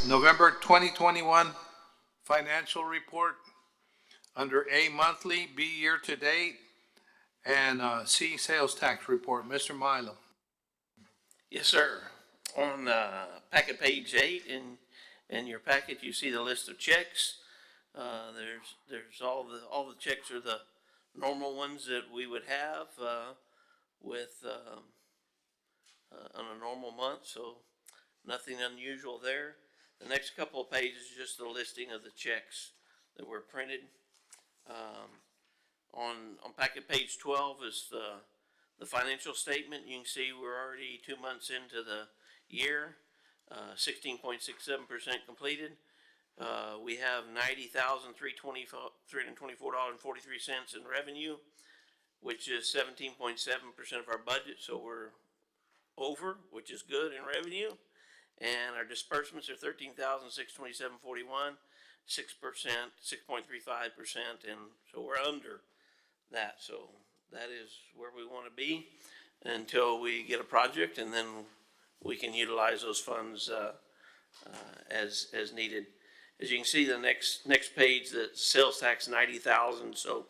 November 2021 financial report under A, monthly, B, year-to-date, and C, sales tax report. Mr. Milo. Yes, sir. On packet page 8 in your packet, you see the list of checks. There's all the checks are the normal ones that we would have with on a normal month, so nothing unusual there. The next couple of pages is just the listing of the checks that were printed. On packet page 12 is the financial statement. You can see we're already 2 months into the year, 16.67% completed. We have $90,324.43 in revenue, which is 17.7% of our budget. So we're over, which is good in revenue. And our disbursements are $13,627.41, 6%, 6.35%, and so we're under that. So that is where we want to be until we get a project, and then we can utilize those funds as needed. As you can see, the next page, the sales tax $90,000. So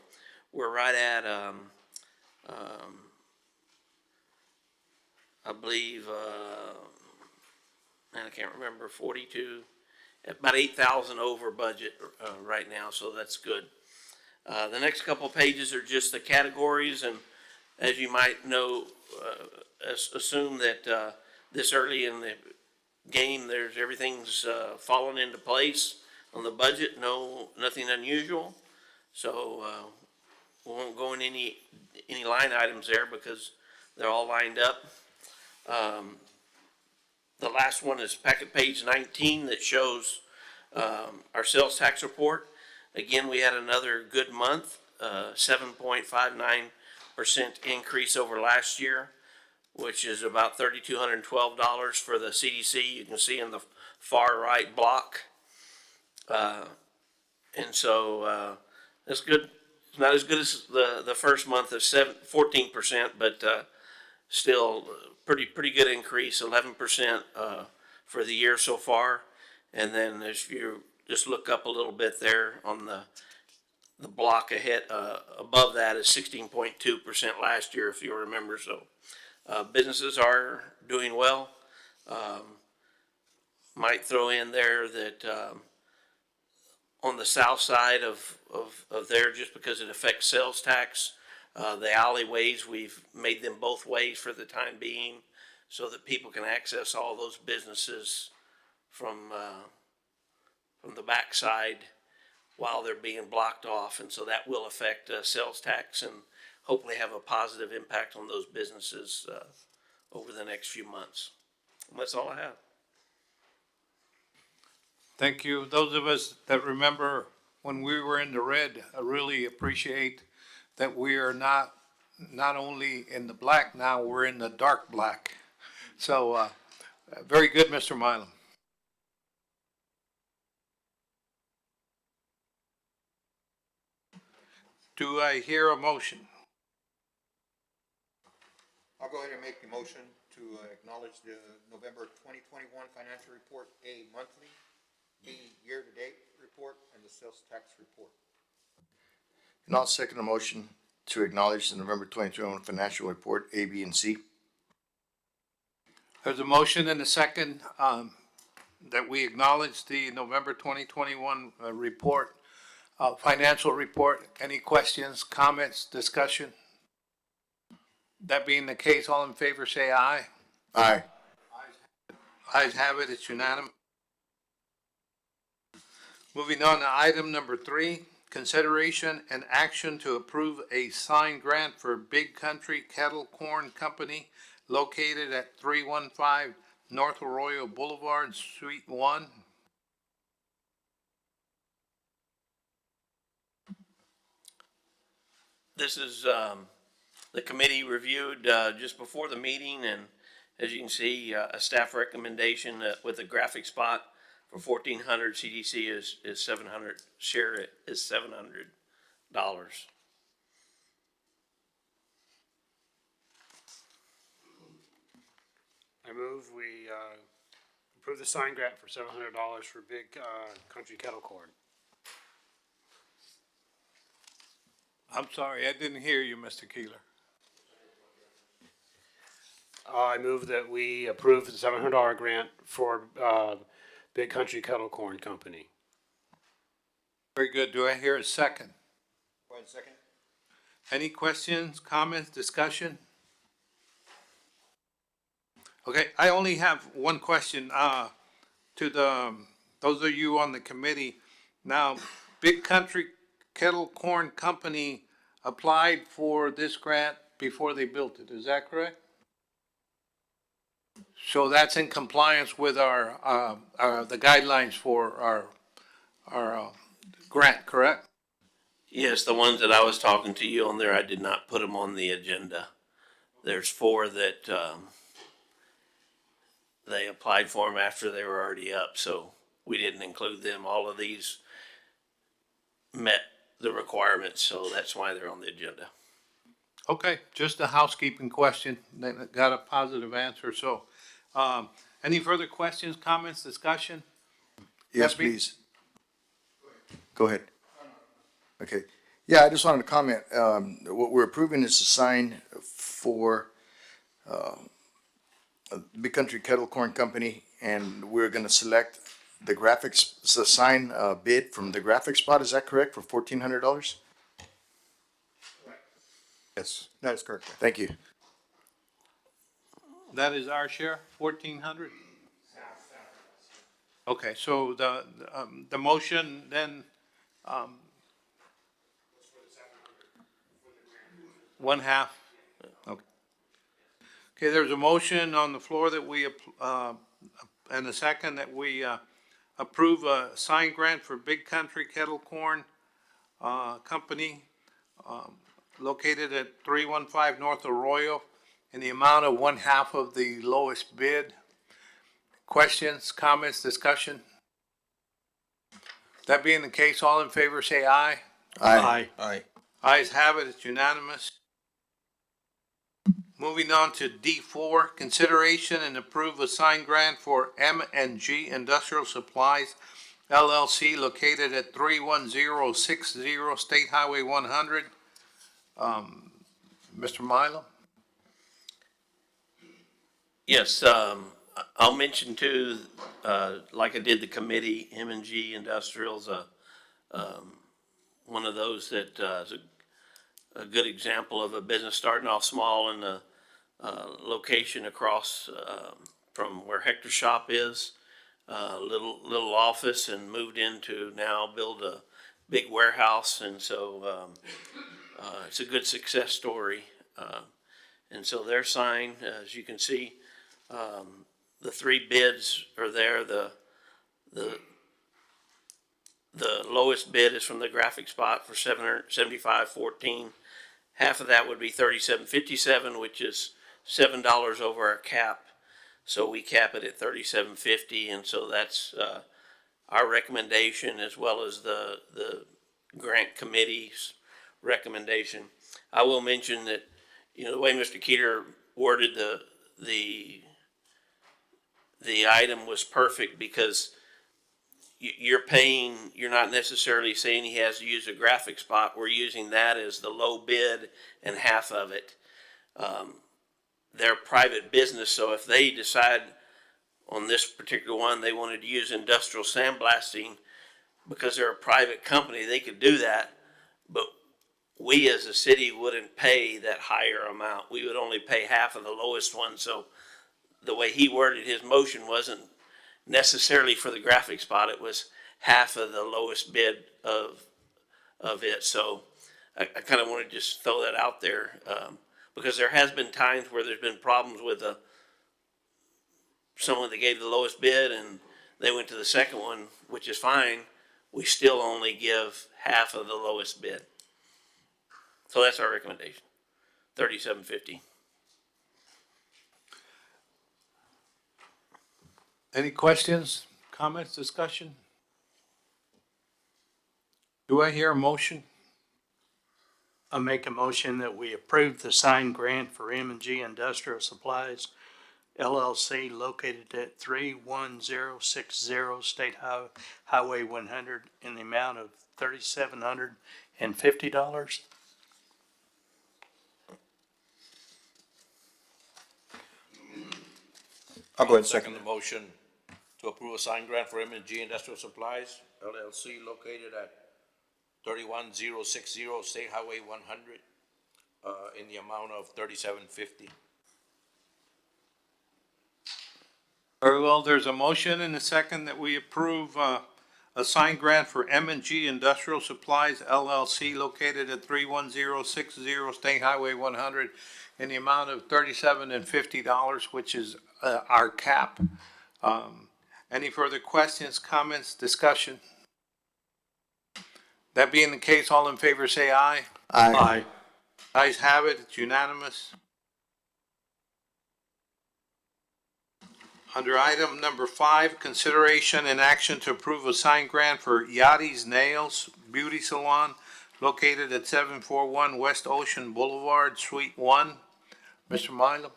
we're right at I believe I can't remember, 42, about 8,000 over budget right now. So that's good. The next couple of pages are just the categories, and as you might know, assume that this early in the game, everything's fallen into place on the budget. Nothing unusual. So we won't go in any line items there because they're all lined up. The last one is packet page 19 that shows our sales tax report. Again, we had another good month, 7.59% increase over last year, which is about $3,212 for the CDC. You can see in the far right block. And so that's good. It's not as good as the first month of 14%, but still pretty good increase, 11% for the year so far. And then if you just look up a little bit there on the block ahead, above that is 16.2% last year, if you remember. So businesses are doing well. Might throw in there that on the south side of there, just because it affects sales tax, the alleyways, we've made them both ways for the time being so that people can access all those businesses from the backside while they're being blocked off. And so that will affect sales tax and hopefully have a positive impact on those businesses over the next few months. And that's all I have. Thank you. Those of us that remember when we were in the red, I really appreciate that we are not only in the black now, we're in the dark black. So very good, Mr. Milam. Do I hear a motion? I'll go ahead and make the motion to acknowledge the November 2021 financial report, A, monthly, B, year-to-date report, and the sales tax report. And I'll second the motion to acknowledge the November 2021 financial report, A, B, and C. There's a motion and a second that we acknowledge the November 2021 report, financial report. Any questions, comments, discussion? That being the case, all in favor say aye. Aye. Ayes have it. It's unanimous. Moving on to item number 3, consideration and action to approve a signed grant for Big Country Kettle Corn Company located at 315 North Arroyo Boulevard, Suite 1. This is the committee reviewed just before the meeting, and as you can see, a staff recommendation with a graphic spot for $1,400. CDC is $700. Share it is $700. I move we Approve the sign grant for $700 for Big Country Kettle Corn. I'm sorry, I didn't hear you, Mr. Keeler. I move that we approve the $700 grant for Big Country Kettle Corn Company. Very good. Do I hear a second? Go ahead, second. Any questions, comments, discussion? Okay, I only have one question, to those of you on the committee. Now, Big Country Kettle Corn Company applied for this grant before they built it, is that correct? So that's in compliance with the guidelines for our grant, correct? Yes, the ones that I was talking to you on there, I did not put them on the agenda. There's 4 that, they applied for them after they were already up, so we didn't include them. All of these met the requirements, so that's why they're on the agenda. Okay, just a housekeeping question, then got a positive answer, so, any further questions, comments, discussion? Yes, Deputy? please. Go ahead. Okay. Yeah, I just wanted to comment. What we're approving is a sign for Big Country Kettle Corn Company, and we're going to select the graphics, the sign bid from the graphic spot. Is that correct? For $1,400? Yes, that is correct. Thank you. That is our share, 1,400? Okay, so the motion then, one half, okay. Okay, there's a motion on the floor that we, and a second that we, approve a sign grant for Big Country Kettle Corn, Company, located at 315 North Arroyo, in the amount of one half of the lowest bid. Questions, comments, discussion? That being the case, all in favor say aye. Aye. Aye. Ayes have it, it's unanimous. Moving on to D4, consideration and approve a sign grant for M&G Industrial Supplies LLC located at 31060 State Highway 100. Mr. Milo? Yes, I'll mention too, like I did the committee, M&G Industrials, one of those that, is a good example of a business starting off small in a, location across, from where Hector Shop is, little office, and moved into now build a big warehouse, and so, it's a good success story. And so their sign, as you can see, the 3 bids are there. The lowest bid is from the graphic spot for $775.14. Half of that would be $37.57, which is $7 over our cap. So we cap it at $37.50, and so that's our recommendation as well as the grant committee's recommendation. I will mention that, you know, the way Mr. Keeter worded the item was perfect, because you're not necessarily saying he has to use a graphic spot. We're using that as the low bid and half of it. They're a private business, so if they decide on this particular one they wanted to use industrial sandblasting, because they're a private company, they could do that, but we as a city wouldn't pay that higher amount. We would only pay half of the lowest one. So the way he worded his motion wasn't necessarily for the graphic spot. It was half of the lowest bid of it. So I kind of want to just throw that out there, because there has been times where there's been problems with someone that gave the lowest bid and they went to the second one, which is fine. We still only give half of the lowest bid. So that's our recommendation, $37.50. Any questions, comments, discussion? Do I hear a motion? I make a motion that we approve the sign grant for M&G Industrial Supplies LLC located at 31060 State Highway 100 in the amount of $3,750. I'll go ahead and second The motion to approve a sign grant for M&G Industrial Supplies LLC located at 31060 State Highway 100, in the amount of $3,750. Very well, there's a motion and a second that we approve, a sign grant for M&G Industrial Supplies LLC located at 31060 State Highway 100 in the amount of $3,750, which is, our cap. Any further questions, comments, discussion? That being the case, all in favor say aye. Aye. Ayes have it, it's unanimous. Under item number 5, consideration and action to approve a sign grant for Yachty's Nails Beauty Salon located at 741 West Ocean Boulevard, Suite 1. Mr. Mylum?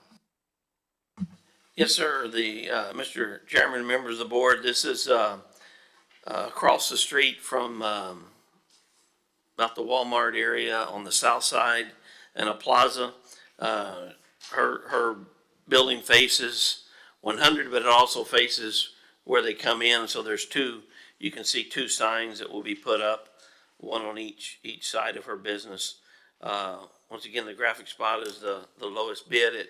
Yes, sir. Mr. Chairman, members of the board, this is, across the street from, about the Walmart area on the south side and a plaza. Her building faces 100, but it also faces where they come in. So there's you can see two signs that will be put up, one on each side of her business. Once again, the graphic spot is the lowest bid at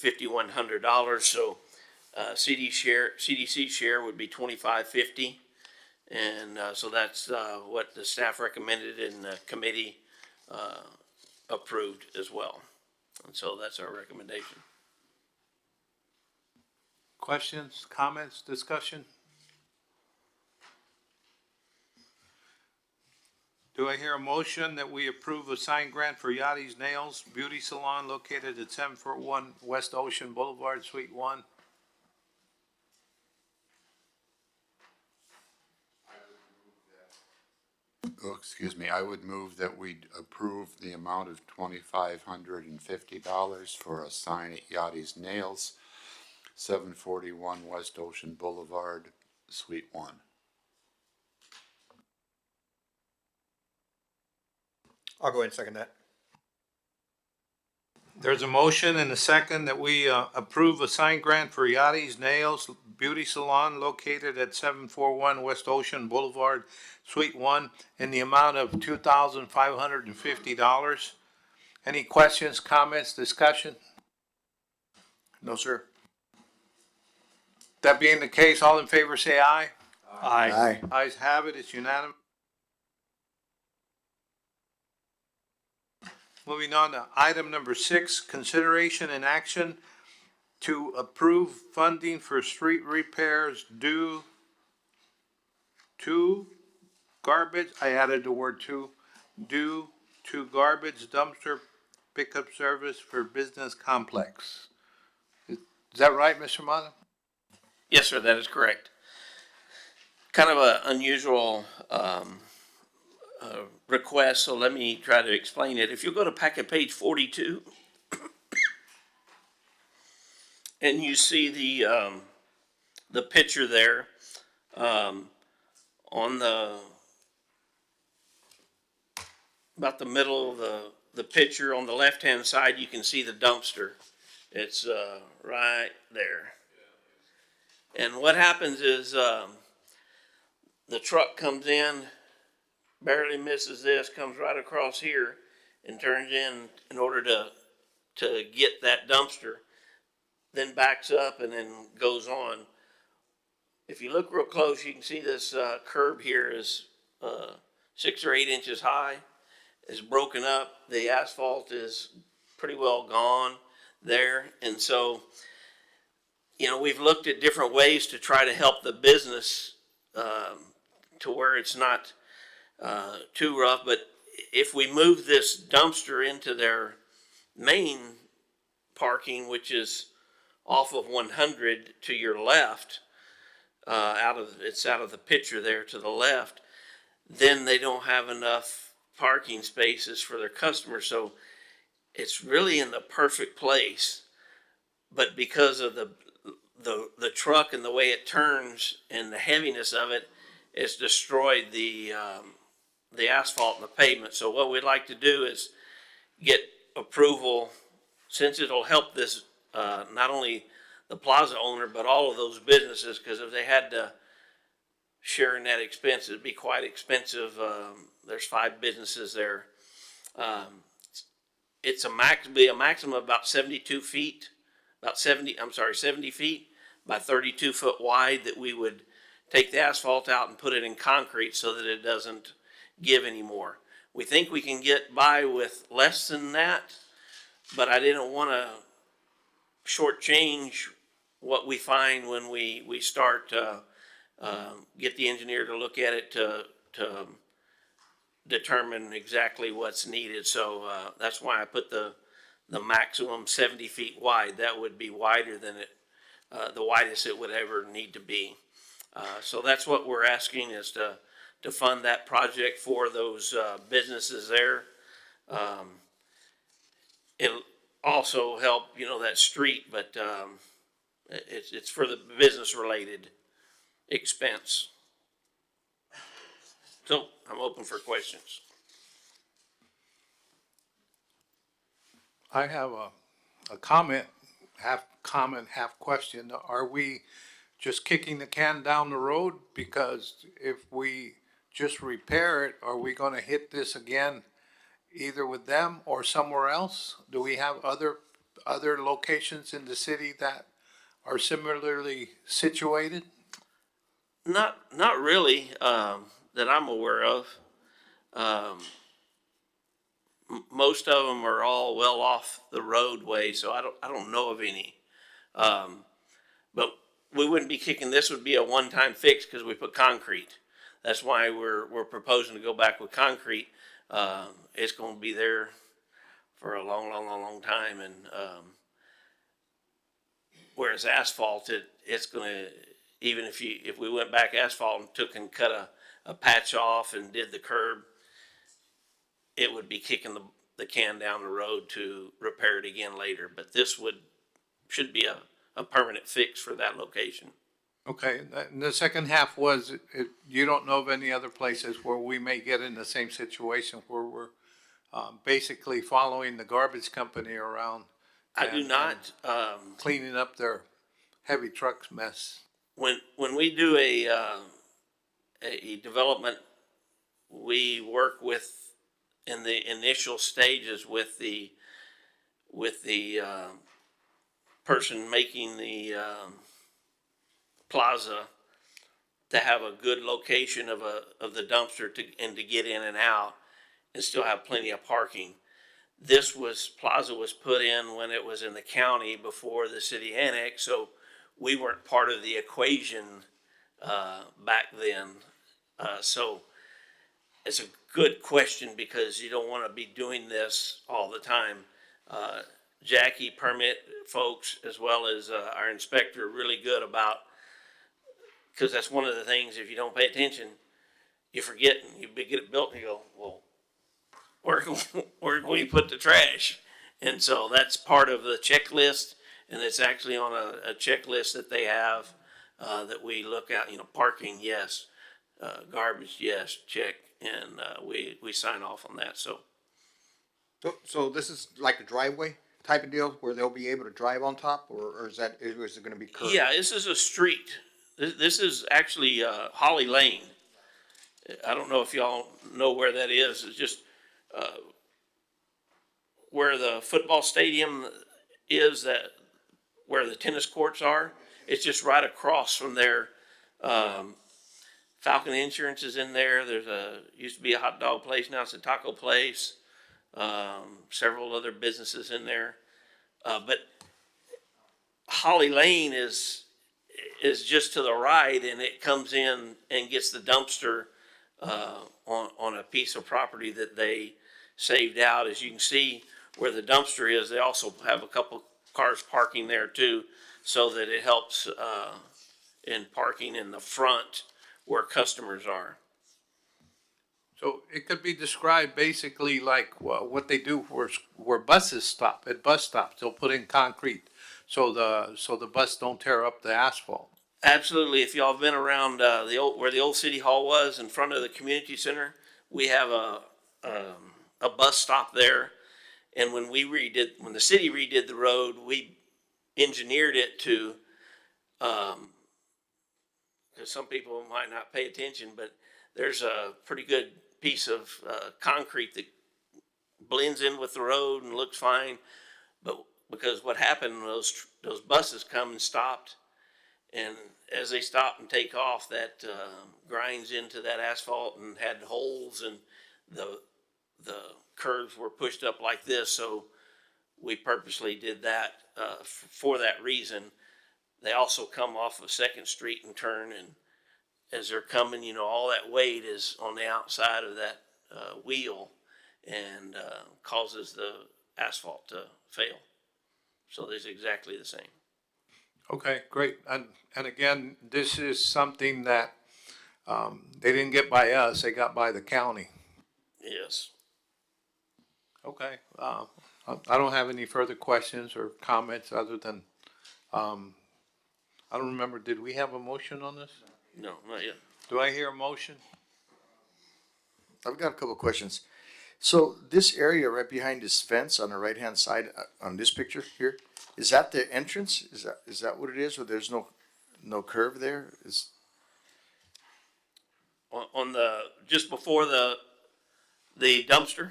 $5,100. So, CDC share would be $2,550. And, so that's, what the staff recommended and the committee, approved as well. And so that's our recommendation. Questions, comments, discussion? Do I hear a motion that we approve a sign grant for Yachty's Nails Beauty Salon located at 741 West Ocean Boulevard, Suite 1? Oh, excuse me, I would move that we approve the amount of $2,550 for a sign at Yachty's Nails, 741 West Ocean Boulevard, Suite 1. I'll go ahead and second that. There's a motion and a second that we approve a sign grant for Yachty's Nails Beauty Salon located at 741 West Ocean Boulevard, Suite 1, in the amount of $2,550. Any questions, comments, discussion? No, sir. That being the case, all in favor say aye. Aye. Ayes have it, it's unanimous. Moving on to item number 6, consideration and action to approve funding for street repairs due to garbage, I added the word to, due to garbage dumpster pickup service for business complex. Is that right, Mr. Mata? Yes, sir, that is correct. Kind of an unusual, request, so let me try to explain it. If you go to packet page 42, and you see the picture there, on about the middle of the picture on the left-hand side, you can see the dumpster. It's, right there. And what happens is, the truck comes in, barely misses this, comes right across here and turns in order to get that dumpster, then backs up and then goes on. If you look real close, you can see this curb here is 6 or 8 inches high. It's broken up. The asphalt is pretty well gone there. And so, we've looked at different ways to try to help the business to where it's not too rough, but if we move this dumpster into their main parking, which is off of 100 to your left, it's out of the picture there to the left, then they don't have enough parking spaces for their customers. So it's really in the perfect place but because of the truck and the way it turns and the heaviness of it, it's destroyed the asphalt and the pavement. So what we'd like to do is get approval, since it'll help this, not only the plaza owner, but all of those businesses, because if they had to share in that expense, it'd be quite expensive. There's 5 businesses there. It's be a maximum of about 72 feet, 70 feet by 32 foot wide, that we would take the asphalt out and put it in concrete so that it doesn't give anymore. We think we can get by with less than that, but I didn't want to shortchange what we find when we start get the engineer to look at it to determine exactly what's needed. So that's why I put the maximum 70 feet wide. That would be wider than the widest it would ever need to be. So that's what we're asking, is to fund that project for those businesses there. It'll also help, that street, but it's for the business related expense. So I'm open for questions. I have a comment, half question. Are we just kicking the can down the road? Because if we just repair it, are we gonna hit this again, either with them or somewhere else? Do we have other locations in the city that are similarly situated? Not really, that I'm aware of. Most of them are all well off the roadway, so I don't know of any. But we wouldn't be kicking, this would be a one-time fix because we put concrete. That's why we're proposing to go back with concrete. It's gonna be there for a long time, and whereas asphalt, it's gonna, even if we went back asphalt and took and cut a patch off and did the curb, it would be kicking the can down the road to repair it again later. But this should be a permanent fix for that location. Okay, and the second half was, you don't know of any other places where we may get in the same situation where we're basically following the garbage company around? I do not. Cleaning up their heavy trucks mess. When we do a development, we work with, in the initial stages, with the person making the plaza, to have a good location of the dumpster to get in and out and still have plenty of parking. This plaza was put in when it was in the county before the city annex, so we weren't part of the equation back then. So it's a good question, because you don't want to be doing this all the time. Jackie, permit folks, as well as our inspector, are really good about, because that's one of the things, if you don't pay attention, you forget, and you get it built and you go, well, where can we put the trash? And so that's part of the checklist, and it's actually on a checklist that they have that we look at. Parking, yes, garbage, yes, check, and we sign off on that. So this is like a driveway type of deal where they'll be able to drive on top, or is it gonna be curved? Yeah, this is a street. This is actually Holly Lane. I don't know if y'all know where that is. It's just where the football stadium is, where the tennis courts are. It's just right across from there. Falcon Insurance is in there. Used to be a hot dog place, now it's a taco place. Several other businesses in there. But Holly Lane is just to the right, and it comes in and gets the dumpster on a piece of property that they saved out. As you can see where the dumpster is, they also have a couple cars parking there too, so that it helps in parking in the front where customers are. So it could be described basically like what they do where buses stop, at bus stops. They'll put in concrete so the bus don't tear up the asphalt. Absolutely. If y'all have been around where the old city hall was in front of the community center, we have a bus stop there. And when the city redid the road, we engineered it to, because some people might not pay attention, but there's a pretty good piece of concrete that blends in with the road and looks fine. But because what happened, those buses come and stopped, and as they stop and take off, that grinds into that asphalt and had holes, and the curves were pushed up like this. So we purposely did that for that reason. They also come off of Second Street and turn, and as they're coming, all that weight is on the outside of that wheel, and causes the asphalt to fail. So it's exactly the same. Okay, great. And again, this is something that, they didn't get by us, they got by the county. Yes. Okay, I don't have any further questions or comments other than, I don't remember, did we have a motion on this? No, not yet. Do I hear a motion? I've got a couple of questions. So this area right behind this fence on the right-hand side, on this picture here, is that the entrance? Is that what it is, or there's no curve there? On the, just before the dumpster.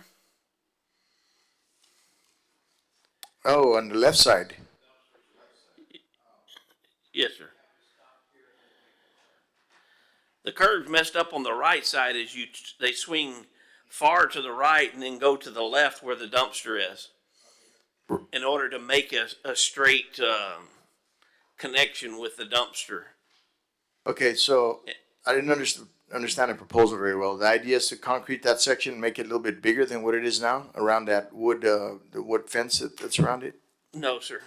Oh, on the left side? Yes, sir. The curve's messed up on the right side as they swing far to the right and then go to the left where the dumpster is, in order to make a straight connection with the dumpster. Okay, so I didn't understand the proposal very well. The idea is to concrete that section and make it a little bit bigger than what it is now around that the wood fence that's around it? No, sir.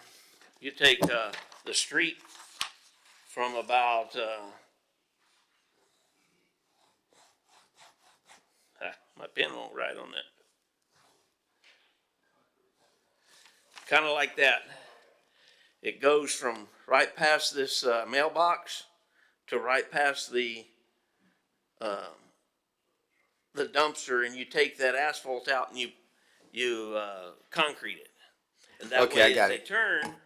You take the street from about my pen won't write on that. Kind of like that. It goes from right past this mailbox to right past the dumpster, and you take that asphalt out and you concrete it. And that Okay, I way, got as they it. turn,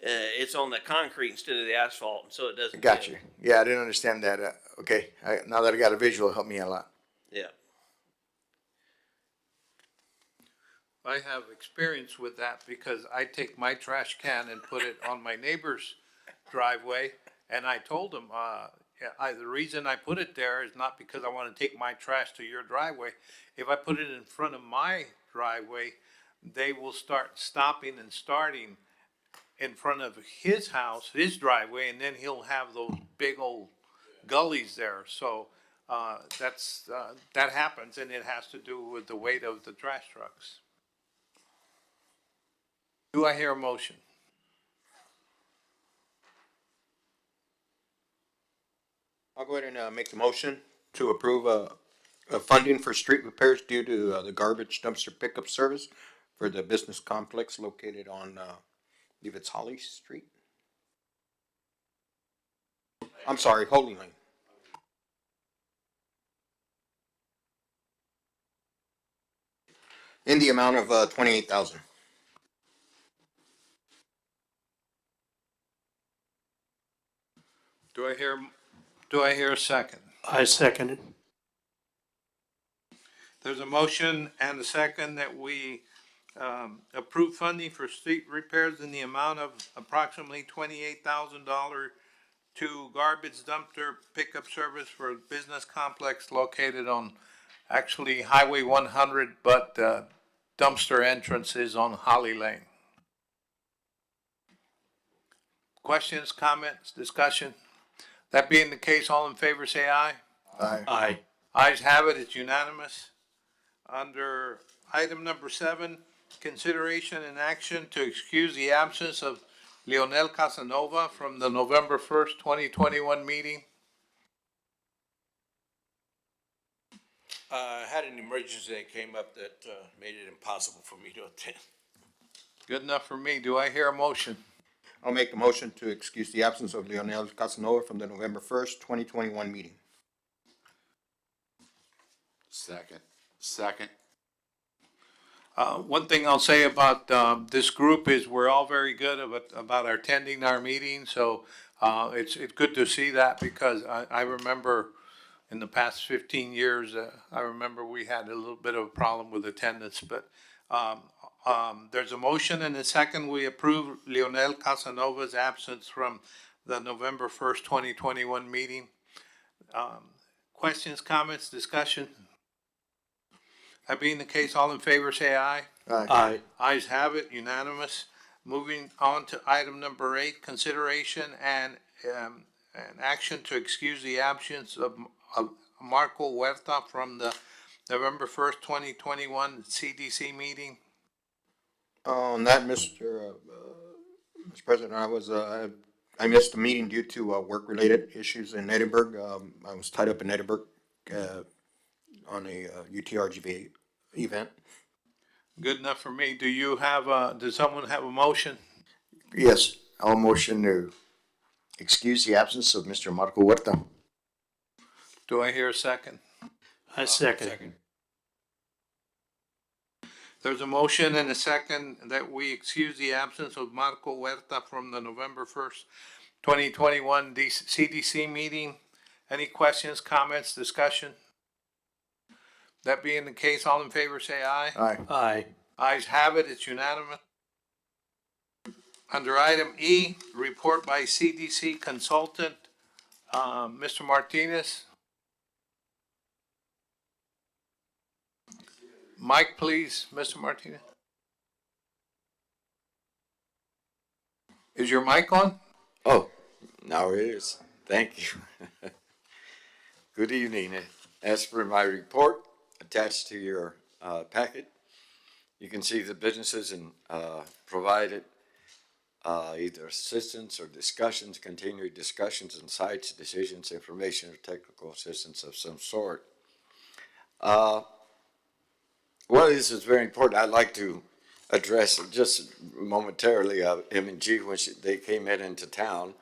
it's on the concrete instead of the asphalt, and so it doesn't. Got get- you. Yeah, I didn't understand that. Okay, now that I got a visual, it helped me a lot. Yeah. I have experience with that because I take my trash can and put it on my neighbor's driveway. And I told him, the reason I put it there is not because I want to take my trash to your driveway. If I put it in front of my driveway, they will start stopping and starting in front of his house, his driveway, and then he'll have those big old gullies there. So, that happens, and it has to do with the weight of the trash trucks. Do I hear a motion? I'll go ahead and make the motion to approve funding for street repairs due to the garbage dumpster pickup service for the business complex located on, I believe it's Holly Street. I'm sorry, Holy Lane. In the amount of $28,000. Do I hear a second? I second it. There's a motion and a second that we approve funding for street repairs in the amount of approximately $28,000 to garbage dumpster pickup service for a business complex located on actually Highway 100, but dumpster entrance is on Holly Lane. Questions, comments, discussion? That being the case, all in favor say aye. Aye. Aye. Ayes have it, it's unanimous. Under item number 7, consideration and action to excuse the absence of Leonel Casanova from the November 1st, 2021 meeting. I had an emergency that came up that made it impossible for me to attend. Good enough for me. Do I hear a motion? I'll make the motion to excuse the absence of Leonel Casanova from the November 1st, 2021 meeting. Second. One thing I'll say about, this group is we're all very good about attending our meetings, so, it's good to see that because I remember in the past 15 years, I remember we had a little bit of a problem with attendance, but, there's a motion and a second. We approve Leonel Casanova's absence from the November 1st, 2021 meeting. Questions, comments, discussion? That being the case, all in favor say aye. Aye. Ayes have it, unanimous. Moving on to item number 8, consideration and action to excuse the absence of Marco Huerta from the November 1st, 2021 CDC meeting. On that, Mr. President, I missed the meeting due to work-related issues in Edinburgh. I was tied up in Edinburgh on a UTRGV event. Good enough for me. Does someone have a motion? Yes, I'll motion to excuse the absence of Mr. Marco Huerta. Do I hear a second? I second. There's a motion and a second that we excuse the absence of Marco Huerta from the November 1st, 2021 CDC meeting. Any questions, comments, discussion? That being the case, all in favor say aye. Aye. Aye. Ayes have it, it's unanimous. Under item E, report by CDC consultant, Mr. Martinez. Mic, please, Mr. Martinez. Is your mic on? Oh, now it is. Thank you. Good evening. As for my report attached to your packet, you can see the businesses and provided either assistance or discussions, continued discussions, insights, decisions, information, or technical assistance of some sort. One of these is very important. I'd like to address just momentarily M&G when they came into town.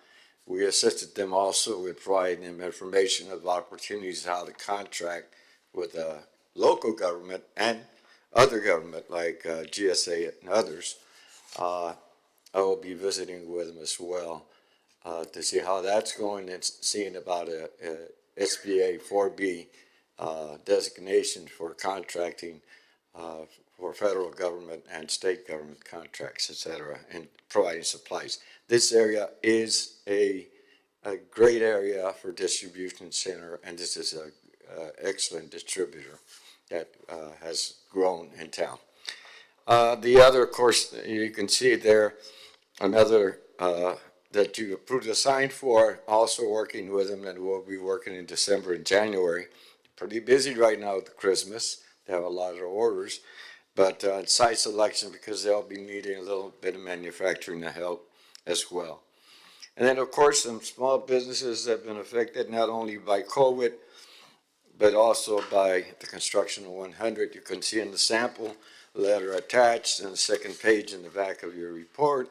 We assisted them also with providing them information of opportunities how to contract with local government and other government like GSA and others. I will be visiting with them as well to see how that's going and seeing about a SBA 4B designation for contracting for federal government and state government contracts, et cetera, and providing supplies. This area is a great area for distribution center, and this is an excellent distributor that has grown in town. The other, of course, you can see there, another that you approved a sign for, also working with them, and we'll be working in December and January. Pretty busy right now with Christmas. They have a lot of orders, but site selection because they'll be needing a little bit of manufacturing help as well. And then, of course, some small businesses that have been affected not only by COVID, but also by the construction of 100. You can see in the sample letter attached in the second page in the back of your report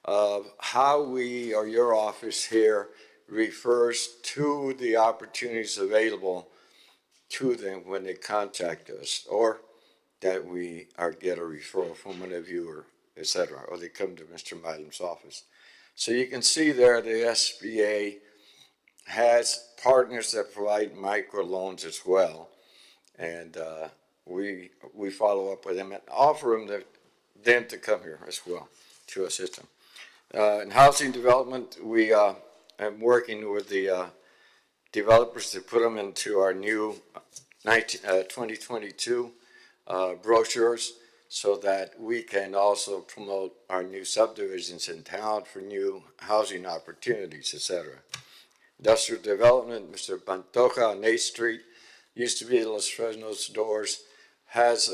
of how we, or your office here, refers to the opportunities available to them when they contact us, or that we get a referral from one of you, or et cetera, or they come to Mr. Milam's office. So you can see there the SBA has partners that provide microloans as well, and we follow up with them and offer them to come here as well to assist them. In housing development, we am working with the developers to put them into our new 2022 brochures so that we can also promote our new subdivisions in town for new housing opportunities, et cetera. Industrial development, Mr. Pantoja on 8th Street, used to be Los Fresnos Doors, has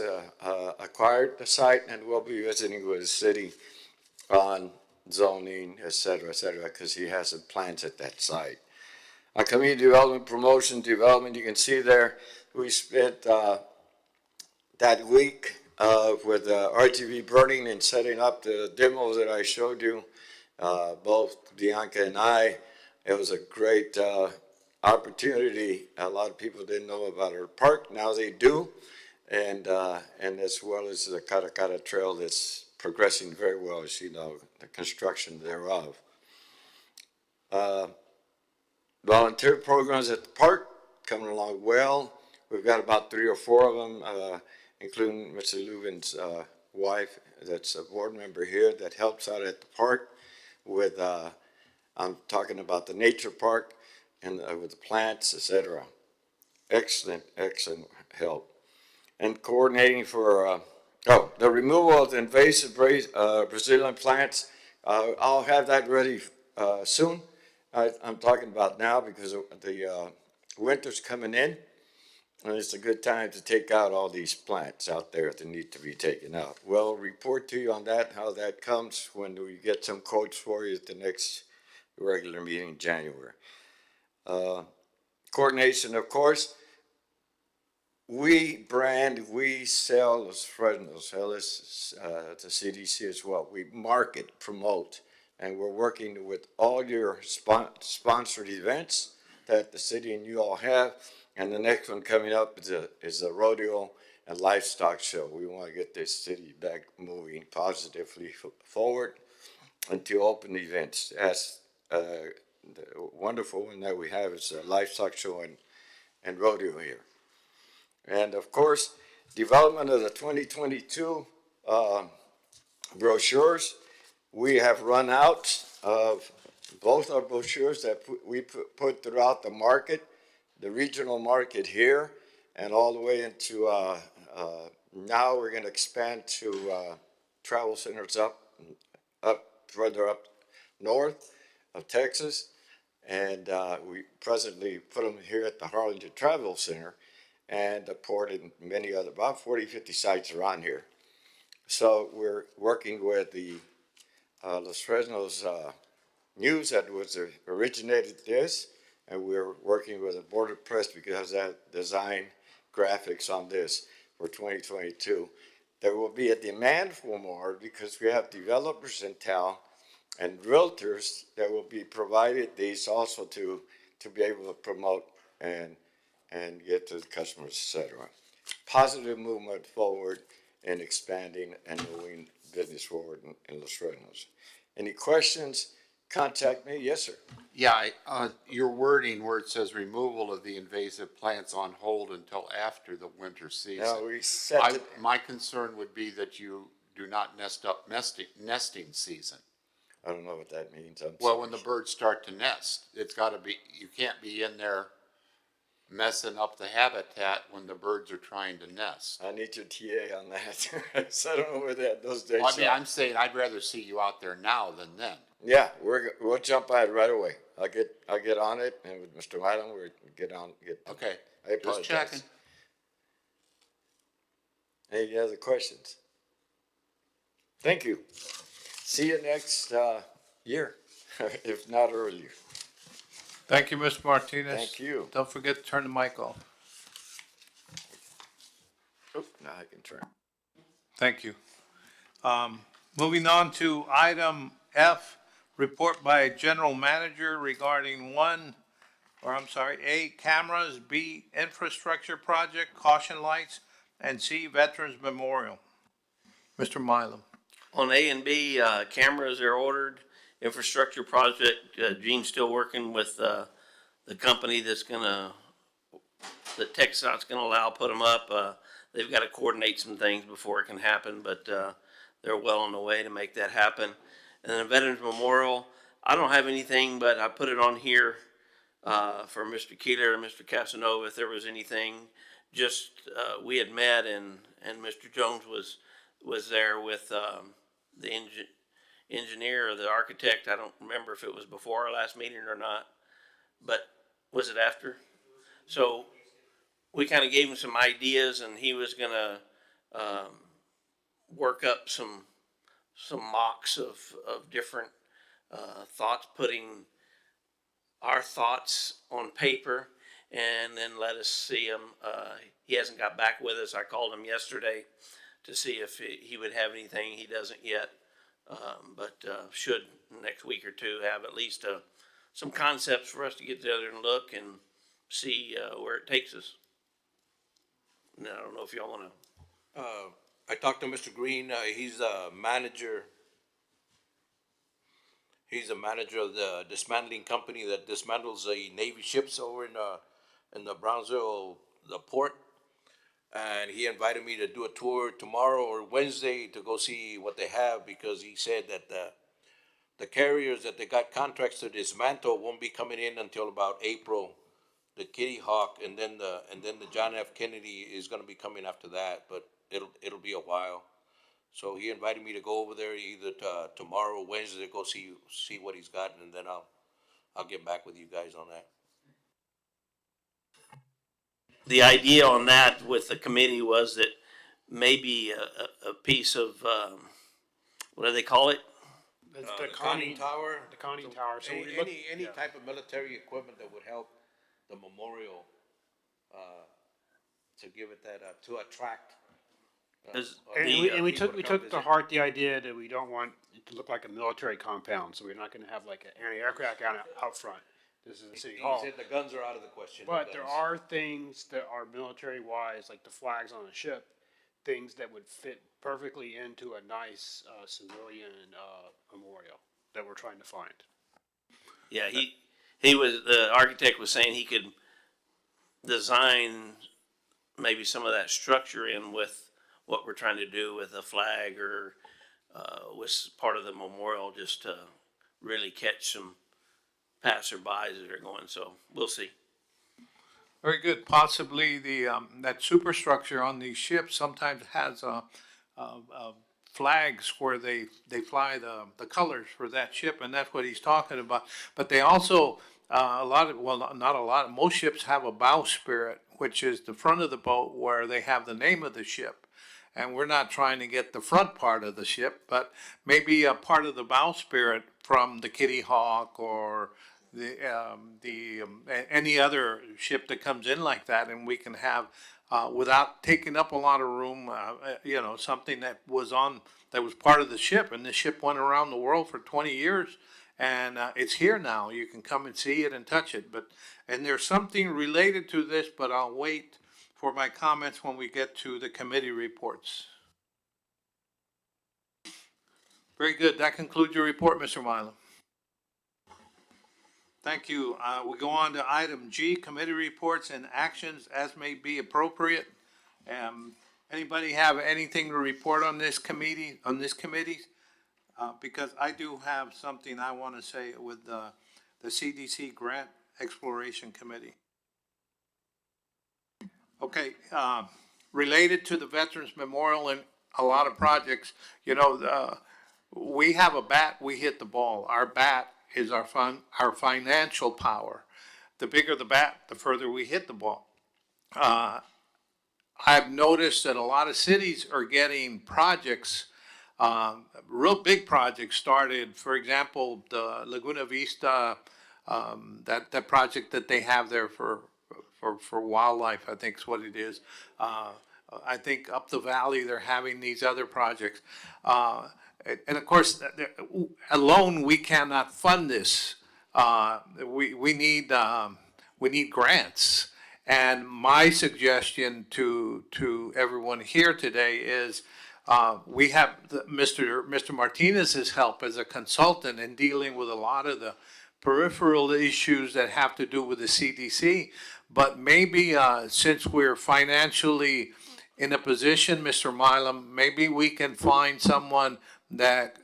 acquired the site and will be visiting with the city on zoning, et cetera, because he has plans at that site. On community development, promotion, development, you can see there, we spent that week with RGB burning and setting up the demo that I showed you both Bianca and I. It was a great opportunity. A lot of people didn't know about our park. Now they do. And as well as the Karakara Trail that's progressing very well, as you know, the construction thereof. Volunteer programs at the park coming along well. We've got about 3 or 4 of them, including Mr. Lubin's wife, that's a board member here, that helps out at the park with, I'm talking about the nature park and with the plants, etc. Excellent, excellent help. And coordinating for, the removal of the invasive Brazilian plants. I'll have that ready soon. I'm talking about now because the winter's coming in, and it's a good time to take out all these plants out there that need to be taken out. We'll report to you on that, how that comes when we get some quotes for you at the next regular meeting in January. Coordination, of course. We sell Los Fresnos, the CDC as well. We market, promote, and we're working with all your sponsored events that the city and you all have. And the next one coming up is a rodeo and livestock show. We want to get this city back moving positively forward into open events. As the wonderful one that we have is a livestock show and rodeo here. And of course, development of the 2022 brochures. We have run out of both our brochures that we put throughout the market, the regional market here, and all the way into, now we're going to expand to travel centers further up north of Texas. And we presently put them here at the Harlingen Travel Center and ported in many other, about 40, 50 sites around here. So we're working with the Los Fresnos News that was originated this, and we're working with the Board of Press because that design graphics on this for 2022. There will be a demand for more because we have developers in town and realtors that will be provided these also to be able to promote and get to the customers, etc. Positive movement forward in expanding and moving business forward in Los Fresnos. Any questions? Contact me. Yes, sir. Yeah, your wording where it says removal of the invasive plants on hold until after the winter season. Now we set it. My concern would be that you do not nest up nesting season. I don't know what that means. Well, when the birds start to nest, it's gotta be, you can't be in there messing up the habitat when the birds are trying to nest. I need your TA on that. So I don't know where those days Well, I mean, are. I'm saying I'd rather see you out there now than then. Yeah, we'll jump on it right away. I'll get on it, and with Mr. Wyland, we'll get on. Okay, I apologize. just checking. Any other questions? Thank you. See you next year, if not earlier. Thank you, Mr. Martinez. Thank you. Don't forget to turn the mic off. Oh, now I can turn. Thank you. Moving on to item F, report by General Manager regarding A, cameras, B, infrastructure project, caution lights, and C, Veterans Memorial. Mr. Mylum. On A and B, cameras are ordered. Infrastructure project, Gene's still working with the company that TxDOT's gonna allow put them up. They've got to coordinate some things before it can happen, but they're well on the way to make that happen. And then Veterans Memorial, I don't have anything, but I put it on here for Mr. Keeler and Mr. Casanova if there was anything. Just we had met and Mr. Jones was there with the engineer or the architect. I don't remember if it was before our last meeting or not, but was it after? So we kind of gave him some ideas, and he was gonna work up some mocks of different thoughts, putting our thoughts on paper, and then let us see them. He hasn't got back with us. I called him yesterday to see if he would have anything. He doesn't yet. But should next week or two, have at least, some concepts for us to get together and look and see, where it takes us. Now, I don't know if y'all wanna, I talked to Mr. Green, he's a manager. He's a manager of the dismantling company that dismantles the Navy ships over in the Brownsville, the port. And he invited me to do a tour tomorrow or Wednesday to go see what they have, because he said that the carriers that they got contracts to dismantle won't be coming in until about April. The Kitty Hawk and then the John F. Kennedy is gonna be coming after that, but it'll be a while. So he invited me to go over there either tomorrow or Wednesday to go see what he's got, and then I'll get back with you guys on that. the idea on that with the committee was that maybe a piece of, what do they call it? The The conning tower. The conning tower. So we look, Any yeah. type of military equipment that would help the memorial, to give it that, to attract. And we people took to come to visit. heart the idea that we don't want it to look like a military compound, so we're not gonna have like an anti-aircraft out front. This is a city He hall. said the guns are out of the question. But the there guns. are things that are military wise, like the flags on a ship, things that would fit perfectly into a nice civilian memorial that we're trying to find. Yeah, he was, the architect was saying he could design maybe some of that structure in with what we're trying to do with a flag or, with part of the memorial, just to really catch some passerbys that are going, so we'll see. Very good. Possibly that superstructure on these ships sometimes has flags where they fly the colors for that ship, and that's what he's talking about. But they also, not a lot, most ships have a bowsprit, which is the front of the boat where they have the name of the ship. And we're not trying to get the front part of the ship, but maybe a part of the bowsprit from the Kitty Hawk or any other ship that comes in like that, and we can have, without taking up a lot of room, something that was part of the ship, and the ship went around the world for 20 years, and it's here now. You can come and see it and touch it, and there's something related to this, but I'll wait for my comments when we get to the committee reports. Very good. That concludes your report, Mr. Milo. Thank you. We go on to item G, committee reports and actions as may be appropriate. Anybody have anything to report on this committee, because I do have something I want to say with the CDC Grant Exploration Committee. Okay, related to the Veterans Memorial and a lot of projects, we have a bat, we hit the ball. Our bat is our financial power. The bigger the bat, the further we hit the ball. I've noticed that a lot of cities are getting projects, real big projects started. For example, the Laguna Vista, that project that they have there for wildlife, I think is what it is. I think up the valley, they're having these other projects. And of course, alone, we cannot fund this. We need grants. And my suggestion to everyone here today is, we have Mr. Martinez's help as a consultant in dealing with a lot of the peripheral issues that have to do with the CDC. But maybe, since we're financially in a position, Mr. Milam, maybe we can find someone that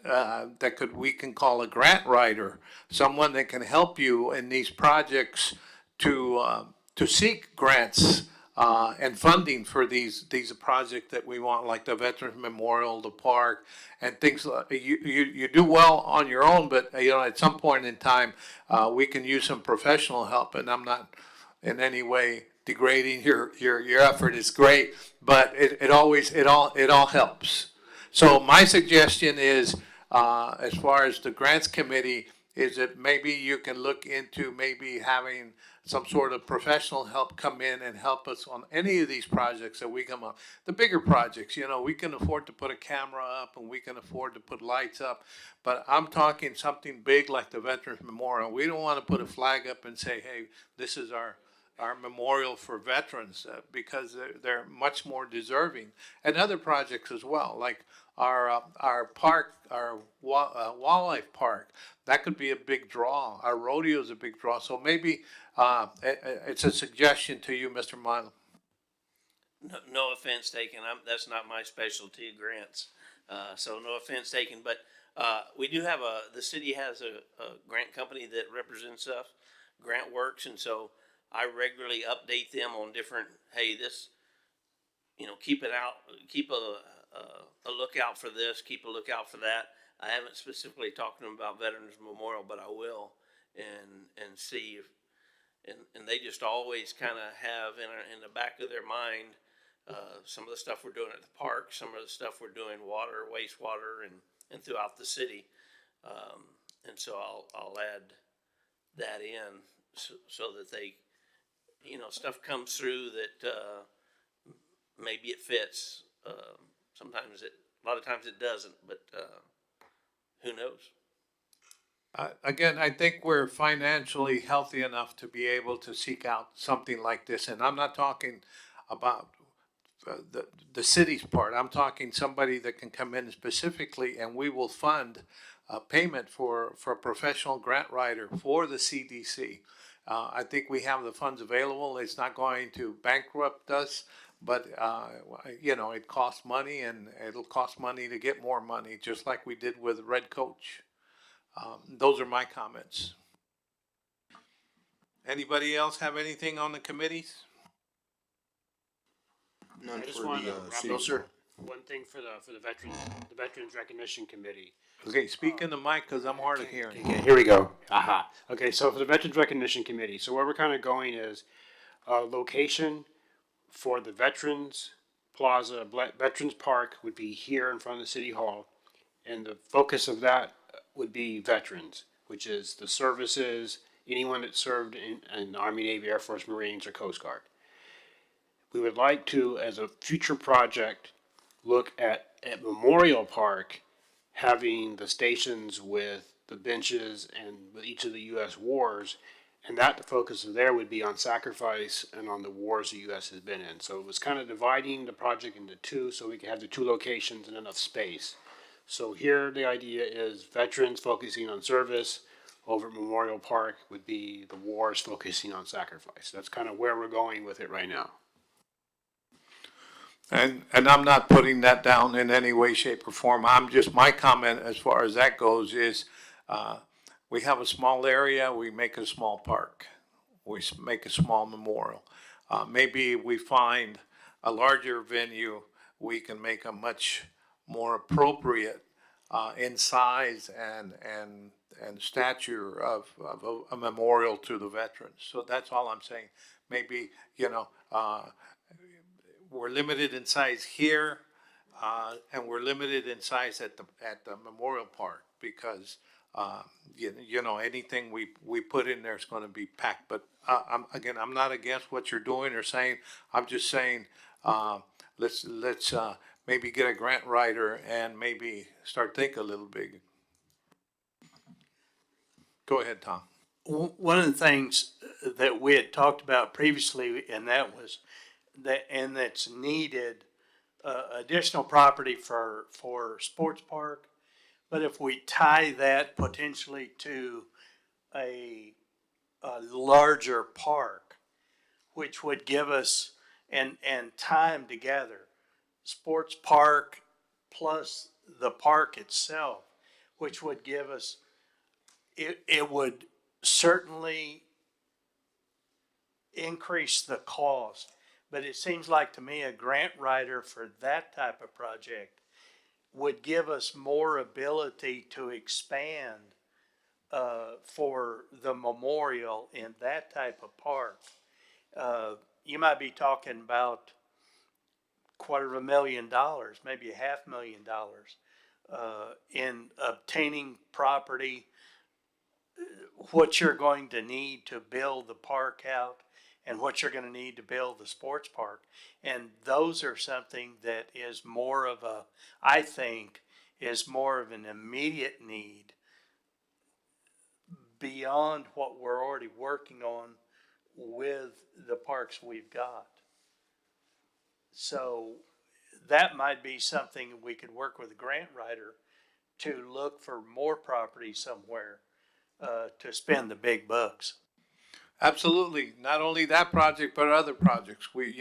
we can call a grant writer, someone that can help you in these projects to seek grants and funding for these projects that we want, like the Veterans Memorial, the park, and things like you do well on your own, but at some point in time we can use some professional help. And I'm not in any way degrading your effort. Is great, but it all helps. So my suggestion is, as far as the grants committee, is that maybe you can look into maybe having some sort of professional help come in and help us on any of these projects that we come up. The bigger projects, you know, we can afford to put a camera up and we can afford to put lights up, but I'm talking something big like the Veterans Memorial. We don't want to put a flag up and say, hey, this is our memorial for veterans, because they're much more deserving, and other projects as well, like our park, our wildlife park. That could be a big draw. Our rodeo is a big draw. So maybe it's a suggestion to you, Mr. Milo. No, no offense taken. That's not my specialty, grants. So no offense taken, but we do have the city has a grant company that represents us, Grant Works, and so I regularly update them on different, hey, this, you know, keep it out, keep a lookout for this, keep a lookout for that. I haven't specifically talked to them about Veterans Memorial, but I will, and see if, and they just always kind of have in the back of their mind, some of the stuff we're doing at the park, some of the stuff we're doing water, wastewater, and throughout the city. And so I'll add that in so that they, you know, stuff comes through that maybe it fits. Sometimes a lot of times it doesn't, but who knows? Again, I think we're financially healthy enough to be able to seek out something like this, and I'm not talking about the city's part. I'm talking somebody that can come in specifically, and we will fund a payment for a professional grant writer for the CDC. I think we have the funds available. It's not going to bankrupt us, but you know, it costs money, and it'll cost money to get more money, just like we did with Red Coach. Those are my comments. Anybody else have anything on the committees? None I just for wanted the, to wrap city. up one thing for the Veterans Recognition Committee. Okay, speak in the mic because I'm hard of hearing. Okay, here we go. Aha. Okay, so for the Veterans Recognition Committee, so where we're kind of going is location for the Veterans Plaza, Veterans Park would be here in front of the City Hall. And the focus of that would be veterans, which is the services, anyone that served in the Army, Navy, Air Force, Marines, or Coast Guard. We would like to, as a future project, look at Memorial Park having the stations with the benches and with each of the U.S. wars, and that the focus of there would be on sacrifice and on the wars the U.S. has been in. So it was kind of dividing the project into two so we could have the two locations and enough space. So here the idea is veterans focusing on service, over at Memorial Park would be the wars focusing on sacrifice. That's kind of where we're going with it right now. And I'm not putting that down in any way, shape, or form. I'm just, my comment as far as that goes is, we have a small area, we make a small park. We make a small memorial. Maybe we find a larger venue, we can make a much more appropriate, in size and stature of a memorial to the veterans. So that's all I'm saying. Maybe, you know, we're limited in size here, and we're limited in size at the Memorial Park because you know, anything we put in there is going to be packed. But I'm not against what you're doing or saying. I'm just saying let's maybe get a grant writer and maybe start thinking a little big. Go ahead, Tom. One of the things that we had talked about previously, and that was and that's needed additional property for sports park. But if we tie that potentially to a larger park, which would give us and time together, sports park plus the park itself, which would give us, it would certainly increase the cost. But it seems like to me a grant writer for that type of project would give us more ability to expand for the memorial in that type of park. You might be talking about $250,000, maybe $500,000 in obtaining property what you're going to need to build the park out and what you're gonna need to build the sports park. And those are something that is more of a, I think, is more of an immediate need beyond what we're already working on with the parks we've got. So that might be something we could work with a grant writer to look for more property somewhere, to spend the big bucks. Absolutely. Not only that project, but other projects. We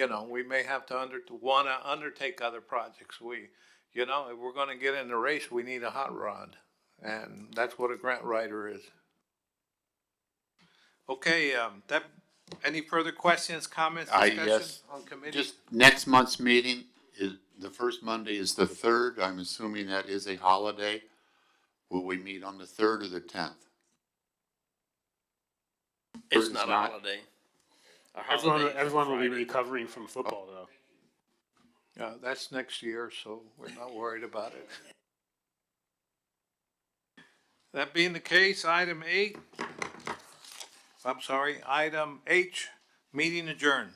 may have to wanna undertake other projects. If we're gonna get in the race, we need a hot rod. And that's what a grant writer is. Okay, any further questions, comments, discussion Yes, on committee? just next month's meeting is, the first Monday is the 3rd. I'm assuming that is a holiday. Will we meet on the 3rd or the 10th? It's It's not a not. holiday. Our Everyone, holiday is everyone will be Friday. recovering from football though. Yeah, that's next year, so we're not worried about it. That being the case, item H, meeting adjourned.